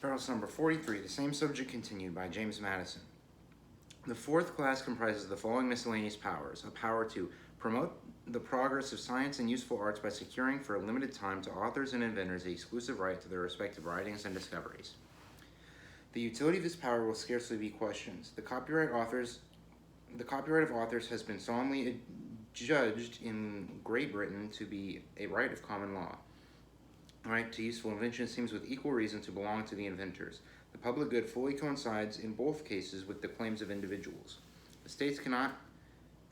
Federalist number 43, the same subject continued by James Madison. The fourth class comprises the following miscellaneous powers: a power to promote the progress of science and useful arts by securing for a limited time to authors and inventors the exclusive right to their respective writings and discoveries. The utility of this power will scarcely be questioned. The copyright of authors has been solemnly adjudged in Great Britain to be a right of common law. The right to useful invention seems with equal reason to belong to the inventors. The public good fully coincides in both cases with the claims of individuals. The states cannot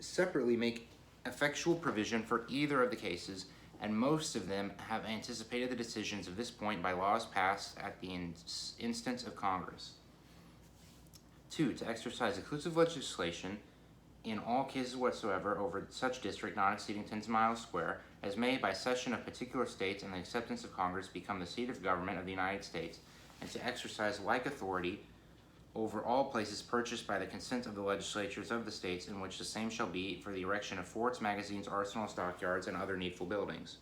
separately make effectual provision for either of the cases, and most of them have anticipated the decisions of this point by laws passed at the instance of Congress. 2. To exercise exclusive legislation in all cases whatsoever over such district not exceeding 10 miles square as may by cession of particular states and the acceptance of Congress become the seat of government of the United States, and to exercise like authority over all places purchased by the consent of the legislatures of the states in which the same shall be for the erection of forts, magazines, arsenals, stockyards, and other needful buildings.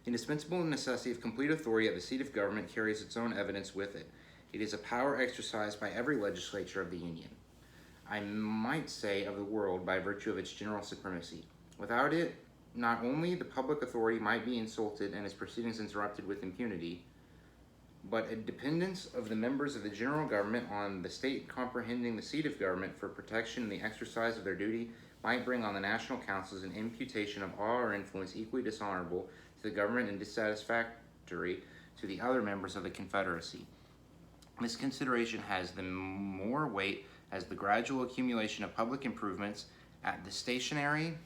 The indispensable necessity of complete authority at the seat of government carries its own evidence with it. It is a power exercised by every legislature of the Union, I might say of the world, by virtue of its general supremacy. Without it, not only the public authority might be insulted and its proceedings interrupted with impunity, but a dependence of the members of the general government on the state comprehending the seat of government for protection in the exercise of their duty might bring on the national councils an imputation of awe or influence equally dishonorable to the government and dissatisfactory to the other members of the Confederacy. This consideration has the more weight as the gradual accumulation of public improvements at the stationary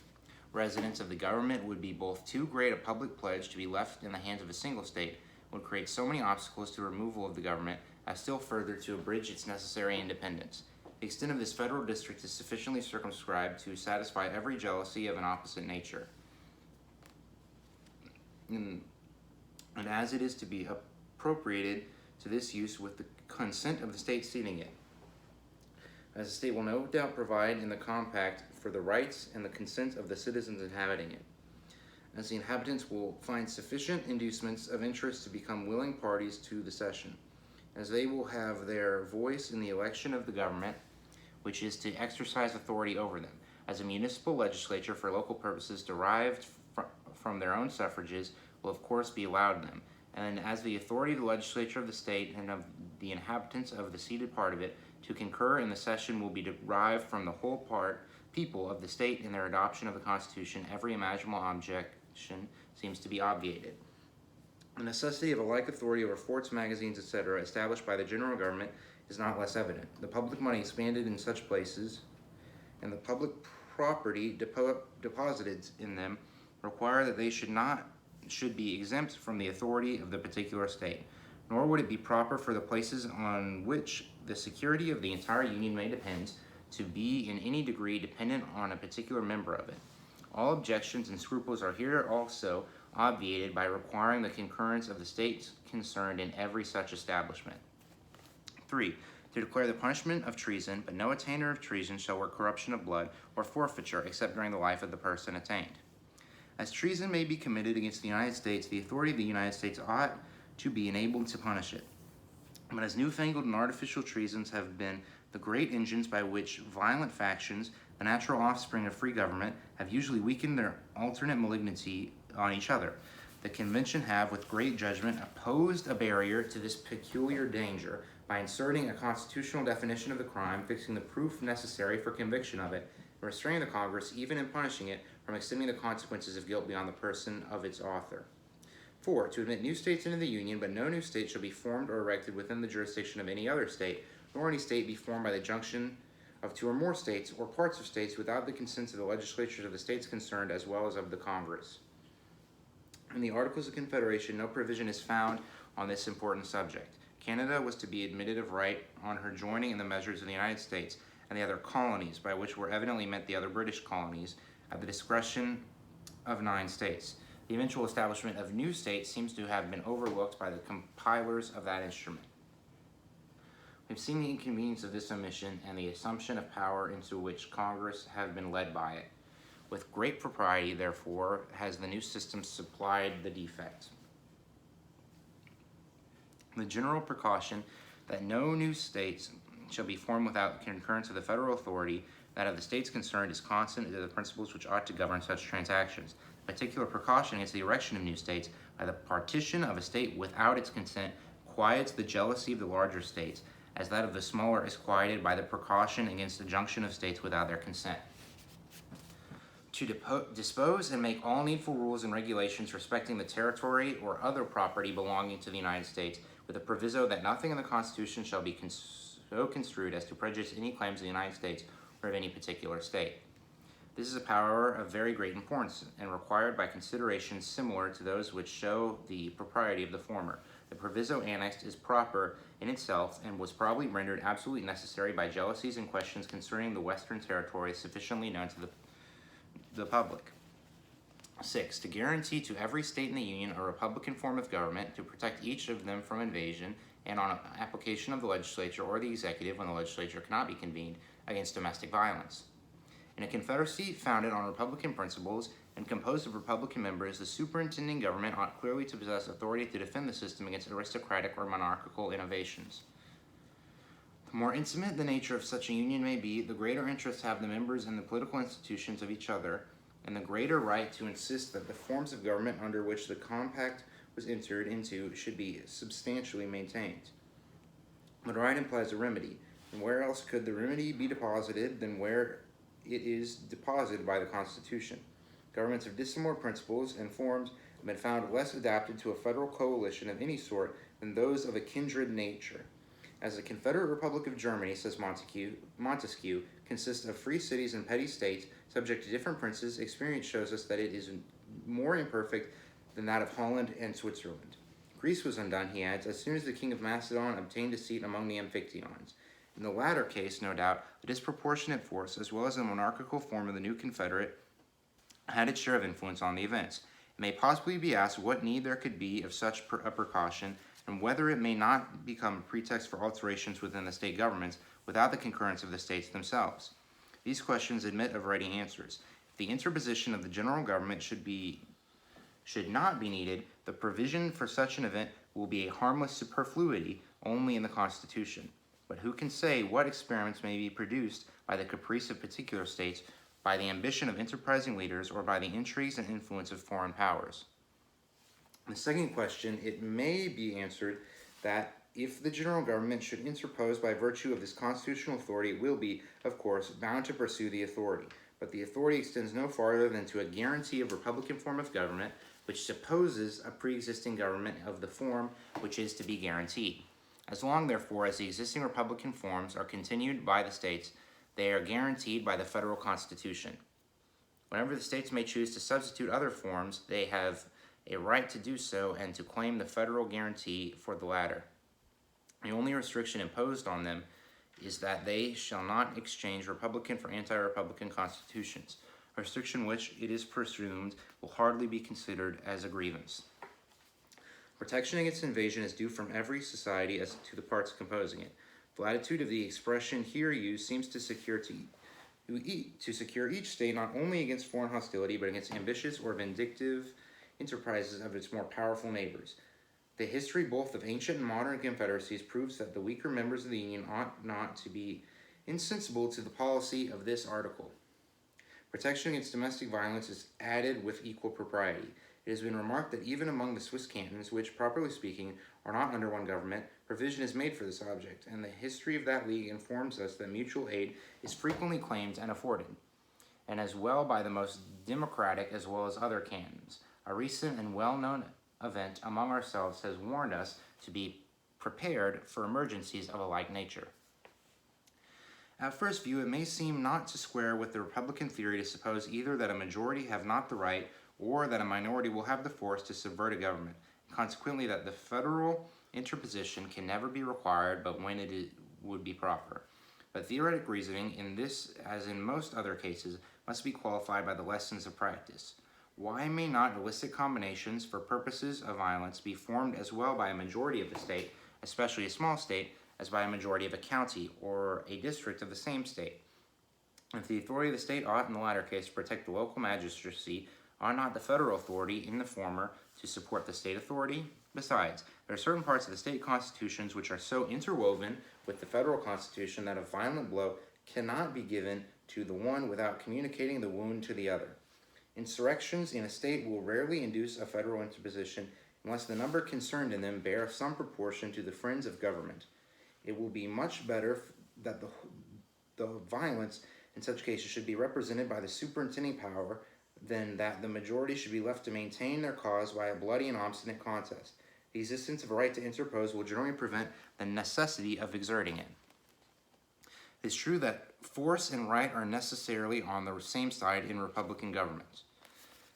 residence of the government would be both too great a public pledge to be left in the hands of a single state, would create so many obstacles to removal of the government as still further to abridge its necessary independence. The extent of this federal district is sufficiently circumscribed to satisfy every jealousy of an opposite nature. And as it is to be appropriated to this use with the consent of the state seating it, as the state will no doubt provide in the compact for the rights and the consent of the citizens inhabiting it, as the inhabitants will find sufficient inducements of interest to become willing parties to the cession, as they will have their voice in the election of the government, which is to exercise authority over them, as a municipal legislature for local purposes derived from their own suffrages will of course be allowed them, and as the authority of the legislature of the state and of the inhabitants of the ceded part of it to concur in the session will be derived from the whole people of the state in their adoption of the Constitution, every imaginable objection seems to be obviated. The necessity of a like authority over forts, magazines, etc., established by the general government is not less evident. The public money expended in such places and the public property deposited in them require that they should be exempt from the authority of the particular state, nor would it be proper for the places on which the security of the entire Union may depend to be in any degree dependent on a particular member of it. All objections and scruples are here also obviated by requiring the concurrence of the states concerned in every such establishment. 3. To declare the punishment of treason, but no attainder of treason shall work corruption of blood or forfeiture except during the life of the person attained. As treason may be committed against the United States, the authority of the United States ought to be enabled to punish it. But as newfangled and artificial treasons have been the great engines by which violent factions, the natural offspring of free government, have usually weakened their alternate malignity on each other, the convention have, with great judgment, opposed a barrier to this peculiar danger by inserting a constitutional definition of the crime, fixing the proof necessary for conviction of it, and restraining the Congress, even in punishing it, from extending the consequences of guilt beyond the person of its author. 4. To admit new states into the Union, but no new state shall be formed or erected within the jurisdiction of any other state, nor any state be formed by the junction of two or more states or parts of states without the consent of the legislatures of the states concerned as well as of the Congress. In the Articles of Confederation, no provision is found on this important subject. Canada was to be admitted of right on her joining in the measures of the United States and the other colonies, by which were evidently meant the other British colonies, at the discretion of 9 states. The eventual establishment of new states seems to have been overlooked by the compilers of that instrument. We've seen the inconvenience of this omission and the assumption of power into which Congress have been led by it. With great propriety, therefore, has the new system supplied the defect. The general precaution that no new states shall be formed without concurrence of the federal authority, that of the states concerned, is constant to the principles which ought to govern such transactions. A particular precaution against the erection of new states by the partition of a state without its consent quiets the jealousy of the larger states, as that of the smaller is quieted by the precaution against the junction of states without their consent. To dispose and make all needful rules and regulations respecting the territory or other property belonging to the United States, with a proviso that nothing in the Constitution shall be so construed as to prejudice any claims of the United States or of any particular state. This is a power of very great importance, and required by considerations similar to those which show the propriety of the former. The proviso annexed is proper in itself, and was probably rendered absolutely necessary by jealousies and questions concerning the Western territory sufficiently known to the public. 6. To guarantee to every state in the Union a republican form of government, to protect each of them from invasion, and on application of the legislature or the executive, when the legislature cannot be convened, against domestic violence. In a confederacy founded on republican principles and composed of republican members, the superintending government ought clearly to possess authority to defend the system against aristocratic or monarchical innovations. The more intimate the nature of such a union may be, the greater interest have the members in the political institutions of each other, and the greater right to insist that the forms of government under which the compact was entered into should be substantially maintained. But right implies a remedy, and where else could the remedy be deposited than where it is deposited by the Constitution? Governments of dissimilar principles and forms have been found less adapted to a federal coalition of any sort than those of a kindred nature. As the Confederate Republic of Germany, says Montesquieu, consists of free cities and petty states, subject to different princes, experience shows us that it is more imperfect than that of Holland and Switzerland. Greece was undone, he adds, as soon as the king of Macedon obtained a seat among the Amphictyons. In the latter case, no doubt, the disproportionate force, as well as the monarchical form of the new confederate, had its share of influence on the events. It may possibly be asked what need there could be of such a precaution, and whether it may not become a pretext for alterations within the state governments without the concurrence of the states themselves. These questions admit of ready answers. If the interposition of the general government should not be needed, the provision for such an event will be a harmless superfluity only in the Constitution. But who can say what experiments may be produced by the caprice of particular states, by the ambition of enterprising leaders, or by the intrigues and influence of foreign powers? The second question, it may be answered that if the general government should interpose by virtue of this constitutional authority, it will be, of course, bound to pursue the authority. But the authority extends no farther than to a guarantee of republican form of government, which supposes a pre-existing government of the form which is to be guaranteed. As long, therefore, as the existing republican forms are continued by the states, they are guaranteed by the federal Constitution. Whenever the states may choose to substitute other forms, they have a right to do so and to claim the federal guarantee for the latter. The only restriction imposed on them is that they shall not exchange republican for anti-republican constitutions, a restriction which, it is presumed, will hardly be considered as a grievance. Protection against invasion is due from every society as to the parts composing it. The latitude of the expression here used seems to secure each state not only against foreign hostility, but against ambitious or vindictive enterprises of its more powerful neighbors. The history both of ancient and modern confederacies proves that the weaker members of the Union ought not to be insensible to the policy of this article. Protection against domestic violence is added with equal propriety. It has been remarked that even among the Swiss cantons, which, properly speaking, are not under one government, provision is made for this object, and the history of that league informs us that mutual aid is frequently claimed and afforded, and as well by the most democratic as well as other cantons. A recent and well-known event among ourselves has warned us to be prepared for emergencies of a like nature. At first view, it may seem not to square with the Republican theory to suppose either that a majority have not the right, or that a minority will have the force to subvert a government, and consequently that the federal interposition can never be required but when it would be proper. But theoretic reasoning, in this as in most other cases, must be qualified by the lessons of practice. Why may not illicit combinations for purposes of violence be formed as well by a majority of the state, especially a small state, as by a majority of a county or a district of the same state? If the authority of the state ought in the latter case to protect the local magistracy, ought not the federal authority in the former to support the state authority? Besides, there are certain parts of the state constitutions which are so interwoven with the federal constitution that a violent blow cannot be given to the one without communicating the wound to the other. Insurrections in a state will rarely induce a federal interposition unless the number concerned in them bear some proportion to the friends of government. It will be much better that the violence in such cases should be represented by the superintending power than that the majority should be left to maintain their cause by a bloody and obstinate contest. The existence of a right to interpose will generally prevent the necessity of exerting it. It is true that force and right are necessarily on the same side in republican governments.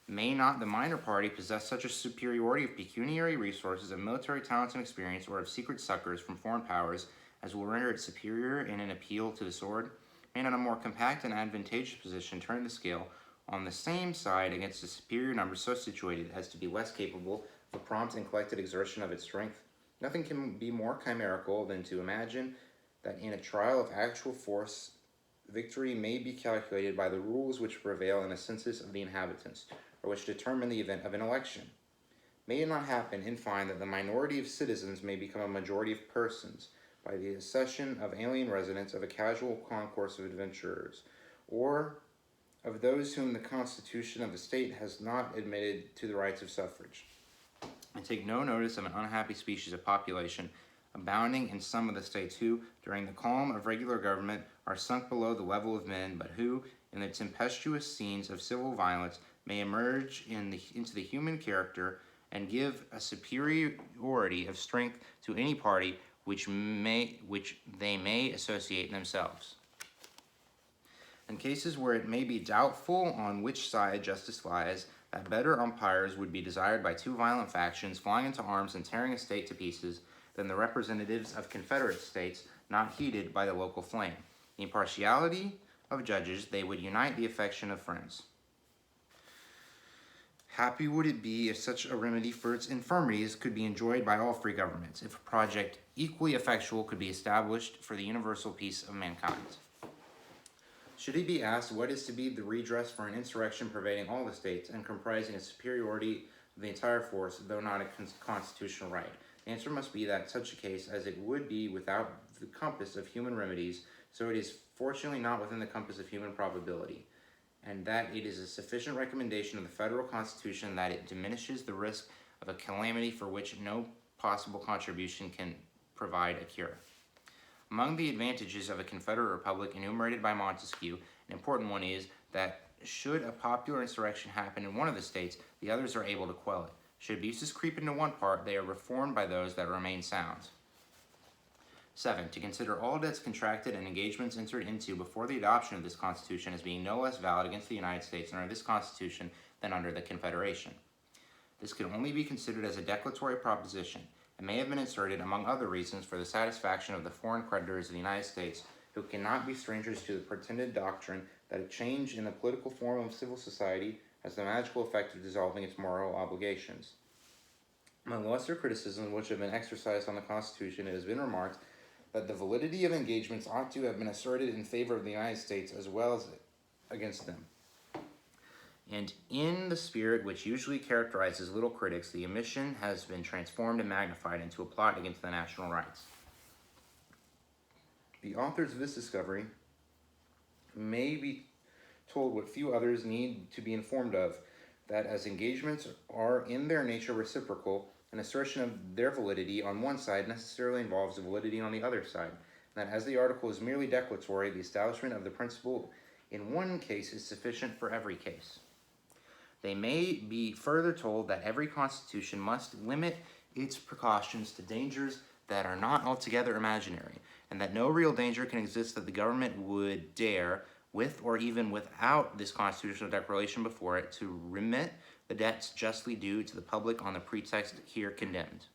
May not the minor party possess such a superiority of pecuniary resources, of military talents and experience, or of secret succors from foreign powers as will render it superior in an appeal to the sword? May not a more compact and advantageous position turn the scale on the same side against a superior number so situated as to be less capable of a prompt and collected exertion of its strength? Nothing can be more chimerical than to imagine that in a trial of actual force, victory may be calculated by the rules which prevail in a census of the inhabitants, or which determine the event of an election. May it not happen, in fine, that the minority of citizens may become a majority of persons, by the accession of alien residents of a casual concourse of adventurers, or of those whom the constitution of the state has not admitted to the rights of suffrage? And take no notice of an unhappy species of population abounding in some of the states who, during the calm of regular government, are sunk below the level of men, but who, in the tempestuous scenes of civil violence, may emerge into the human character and give a superiority of strength to any party which they may associate themselves. In cases where it may be doubtful on which side justice lies, that better umpires would be desired by two violent factions flying into arms and tearing a state to pieces than the representatives of confederate states not heated by the local flame. The impartiality of judges, they would unite the affection of friends. Happy would it be if such a remedy for its infirmities could be enjoyed by all free governments, if a project equally effectual could be established for the universal peace of mankind. Should it be asked what is to be the redress for an insurrection pervading all the states and comprising a superiority of the entire force, though not a constitutional right, the answer must be that such a case, as it would be without the compass of human remedies, so it is fortunately not within the compass of human probability, and that it is a sufficient recommendation of the federal constitution that it diminishes the risk of a calamity for which no possible contribution can provide a cure. Among the advantages of a confederate republic enumerated by Montesquieu, an important one is that should a popular insurrection happen in one of the states, the others are able to quell it. Should abuses creep into one part, they are reformed by those that remain sound. 7. To consider all debts contracted and engagements entered into before the adoption of this Constitution as being no less valid against the United States under this Constitution than under the Confederation. This can only be considered as a declaratory proposition, and may have been inserted, among other reasons, for the satisfaction of the foreign creditors of the United States, who cannot be strangers to the pretended doctrine that a change in the political form of civil society has the magical effect of dissolving its moral obligations. Among lesser criticisms which have been exercised on the Constitution, it has been remarked that the validity of engagements ought to have been asserted in favor of the United States as well as against them. And in the spirit which usually characterizes little critics, the omission has been transformed and magnified into a plot against the national rights. The authors of this discovery may be told what few others need to be informed of, that as engagements are in their nature reciprocal, an assertion of their validity on one side necessarily involves validity on the other side, and that as the article is merely declaratory, the establishment of the principle in one case is sufficient for every case. They may be further told that every constitution must limit its precautions to dangers that are not altogether imaginary, and that no real danger can exist that the government would dare, with or even without this constitutional declaration before it, to remit the debts justly due to the public on the pretext here condemned.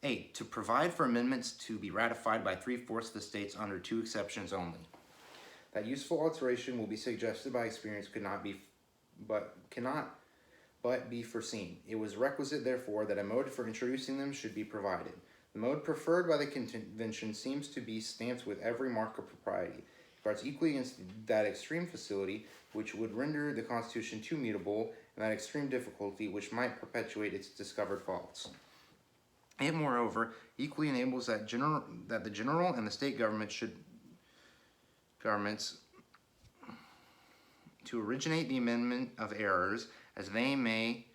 8. To provide for amendments to be ratified by 3/4 of the states under 2 exceptions only. That useful alteration will be suggested by experience cannot but be foreseen. It was requisite, therefore, that a mode for introducing them should be provided. The mode preferred by the convention seems to be stamped with every mark of propriety. It guards equally against that extreme facility which would render the Constitution too mutable, and that extreme difficulty which might perpetuate its discovered faults. It, moreover, equally enables that the general and the state governments to originate the amendment of errors as they may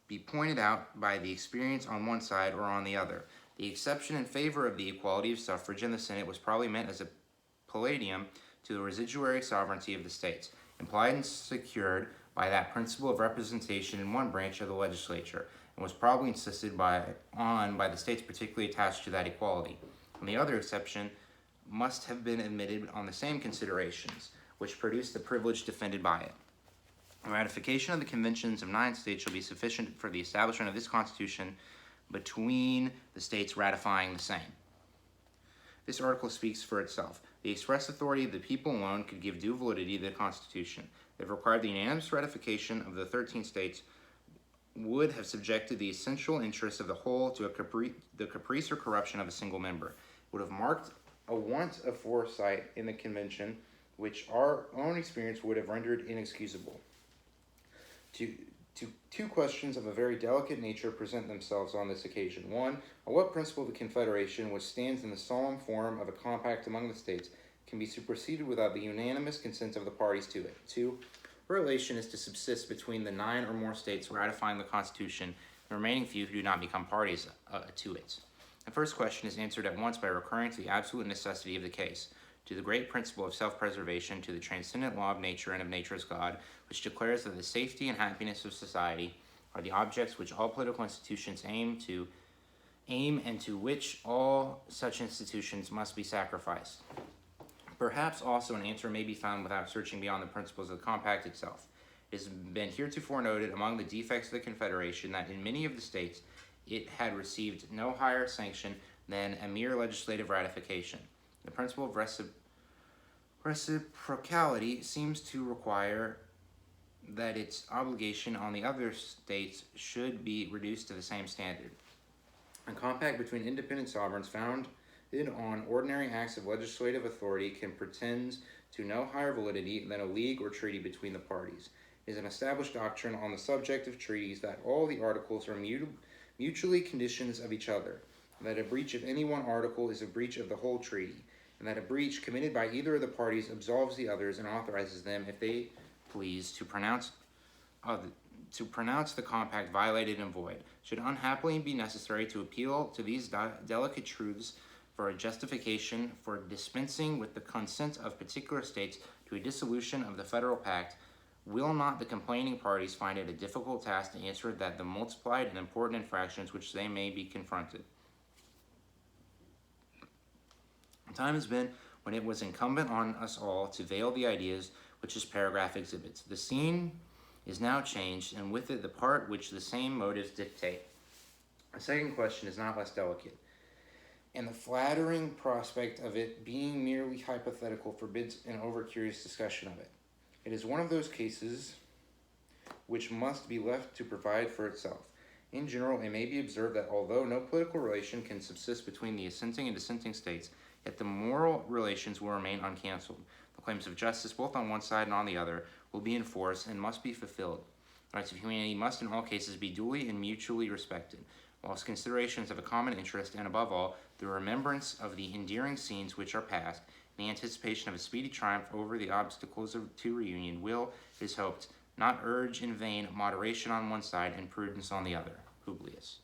be pointed out by the experience on one side or on the other. The exception in favor of the equality of suffrage in the Senate was probably meant as a palladium to the residuary sovereignty of the states, implied and secured by that principle of representation in one branch of the legislature, and was probably insisted on by the states particularly attached to that equality. And the other exception must have been admitted on the same considerations, which produced the privilege defended by it. The ratification of the conventions of 9 states shall be sufficient for the establishment of this Constitution between the states ratifying the same. This article speaks for itself. The express authority of the people alone could give due validity to the Constitution. If required, the unanimous ratification of the 13 states would have subjected the essential interests of the whole to the caprice or corruption of a single member. It would have marked a want of foresight in the convention, which our own experience would have rendered inexcusable. Two questions of a very delicate nature present themselves on this occasion. One, on what principle the Confederation, which stands in the solemn form of a compact among the states, can be superseded without the unanimous consent of the parties to it? Two, what relation is to subsist between the 9 or more states ratifying the Constitution and the remaining few who do not become parties to it? The first question is answered at once by recurring to the absolute necessity of the case, to the great principle of self-preservation, to the transcendent law of nature and of nature's God, which declares that the safety and happiness of society are the objects which all political institutions aim and to which all such institutions must be sacrificed. Perhaps also an answer may be found without searching beyond the principles of the compact itself. It has been heretofore noted among the defects of the Confederation that in many of the states it had received no higher sanction than a mere legislative ratification. The principle of reciprocality seems to require that its obligation on the other states should be reduced to the same standard. A compact between independent sovereigns founded on ordinary acts of legislative authority can pretend to no higher validity than a league or treaty between the parties. It is an established doctrine on the subject of treaties that all the articles are mutually conditions of each other, that a breach of any one article is a breach of the whole treaty, and that a breach committed by either of the parties absolves the others and authorizes them, if they please, to pronounce the compact violated and void. Should unhappily be necessary to appeal to these delicate truths for a justification for dispensing with the consent of particular states to a dissolution of the federal pact, will not the complaining parties find it a difficult task to answer that the multiplied and important infractions which they may be confronted? Time has been when it was incumbent on us all to veil the ideas which this paragraph exhibits. The scene is now changed, and with it the part which the same motives dictate. The second question is not less delicate, and the flattering prospect of it being merely hypothetical forbids an over-curious discussion of it. It is one of those cases which must be left to provide for itself. In general, it may be observed that although no political relation can subsist between the assenting and dissenting states, yet the moral relations will remain uncancelled. The claims of justice, both on one side and on the other, will be enforced and must be fulfilled. The rights of humanity must in all cases be duly and mutually respected, whilst considerations of a common interest, and above all, the remembrance of the endearing scenes which are past, and the anticipation of a speedy triumph over the obstacles to reunion will, it is hoped, not urge in vain moderation on one side and prudence on the other. Publius.